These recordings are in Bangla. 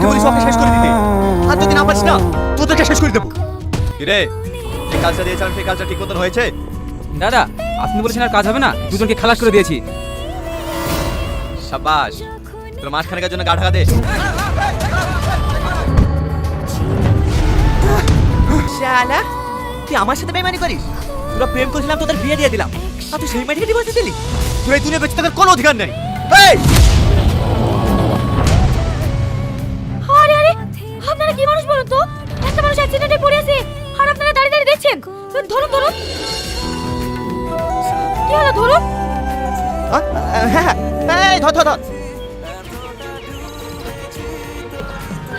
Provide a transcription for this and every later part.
তোদেরকে বলি সবকে শেষ করে দিতে। আর যদি না পারিস না তোদেরকে শেষ করে দেবো। কিরে যে কাজটা দিয়েছিলাম সেই কাজটা ঠিক মতন হয়েছে? দাদা আপনি বলেছেন আর কাজ হবে না, দুজনকে খালাস করে দিয়েছি। সাবাস, তোর মাসখানেকের জন্য গা ঢাকা দে। শালা তুই আমার সাথে বেইমানি করিস? তোরা প্রেম করেছিলাম তোদের বিয়ে দিয়ে দিলাম, আর তুই সেই মেয়েটাকে ডিভোর্স দিলি? তুই এই দুনিয়া বেঁচে থাকার কোনো অধিকার নেই। এই আরে আরে আপনারা কি মানুষ বলুন তো? একটা মানুষ অ্যাক্সিডেন্টে পড়ে আছে আর আপনারা দাঁড়িয়ে দাঁড়িয়ে দেখছেন। ধরুন ধরুন, কি হলো ধরুন? হ্যাঁ এই ধর ধর ধর।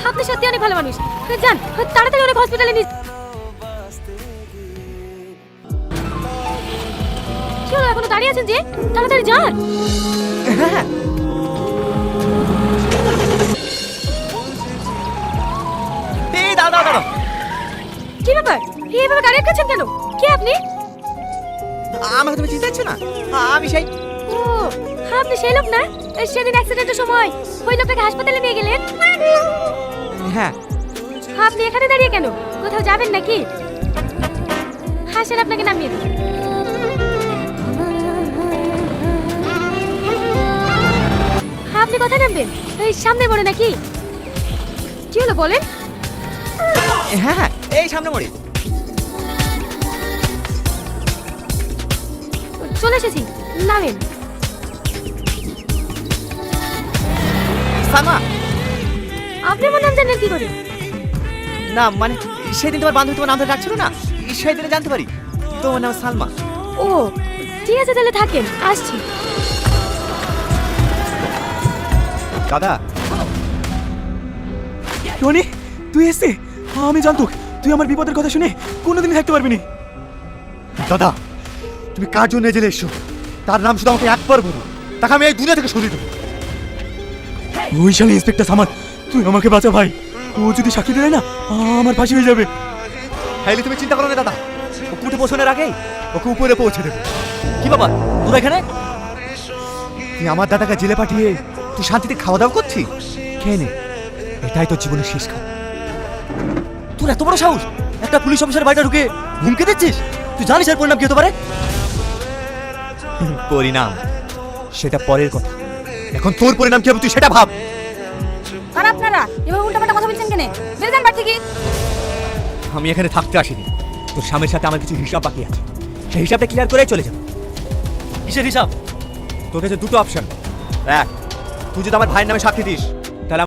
আপনি সত্যি অনেক ভালো মানুষ। যান তাড়াতাড়ি অনেক হসপিটালে নিয়ে। কি হলো এখনো দাঁড়িয়ে আছেন যে? তাড়াতাড়ি যান। হ্যাঁ এই দাঁড়া দাঁড়া দাঁড়া। কি ব্যাপার এইভাবে গাড়ি আটকাচ্ছেন কেন? কে আপনি? আমাকে তুমি চিনতে পারছো না? আমি সেই ও আপনি সেই লোক না সেদিন অ্যাক্সিডেন্টের সময় ওই লোকটাকে হাসপাতালে নিয়ে গেলেন? হ্যাঁ। আপনি এখানে দাঁড়িয়ে কেন? কোথাও যাবেন নাকি? হাসেন, আপনাকে নামিয়ে দিই। আপনি কোথায় নামবেন? এই সামনে মোড়ে নাকি? কি হলো বলেন? হ্যাঁ হ্যাঁ এই সামনে মোড়ে। চলে এসেছি, নামেন। সালমা। আপনি আমার নাম জানেন কি করে? না মানে সেদিন তোমার বান্ধবী তোমার নাম ধরে ডাকছিল না, সেই দিনে জানতে পারি তোমার নাম সালমা। ও ঠিক আছে তাহলে থাকেন, আসছি। দাদা টনি তুই এসে? আমি জানতো তুই আমার বিপদের কথা শুনে কোনোদিনই থাকতে পারবি না। দাদা তুমি কার জন্য জেলে এসছো তার নাম শুধু আমাকে একবার বলো, তাকে আমি এই দুনিয়া থেকে সরিয়ে দেবো। ওই শালী ইন্সপেক্টর সামান, তুই আমাকে বাঁচা ভাই। ও যদি সাক্ষী দেয় না আমার ফাঁসি হয়ে যাবে। হাইলি তুমি চিন্তা করো না দাদা, ও কুটে পৌঁছানোর আগেই ওকে উপরে পৌঁছে দেবে। কি বাবা তোরা এখানে? তুই আমার দাদাকে জেলে পাঠিয়ে তুই শান্তিতে খাওয়া দাওয়া করছিস? খেয়ে নে, এটাই তোর জীবনের শেষ খাওয়া। তোর এত বড় সাহস একটা পুলিশ অফিসার বাড়িটা ঢুকে হুমকি দিচ্ছিস? তুই জানিস এর পরিণাম কি হতে পারে? পরিণাম সেটা পরের কথা, এখন তোর পরিণাম কি হবে তুই সেটা ভাব। আর আপনারা এভাবে উল্টাপাল্টা কথা বলছেন কেন? বেরিয়ে যান বাড়ি থেকে। আমি এখানে থাকতে আসিনি, তোর স্বামীর সাথে আমার কিছু হিসাব বাকি আছে, সেই হিসাবটা ক্লিয়ার করে চলে যাব। কিসের হিসাব? তোর কাছে দুটো অপশন, এক তুই যদি আমার ভাইয়ের নামে সাক্ষী দিস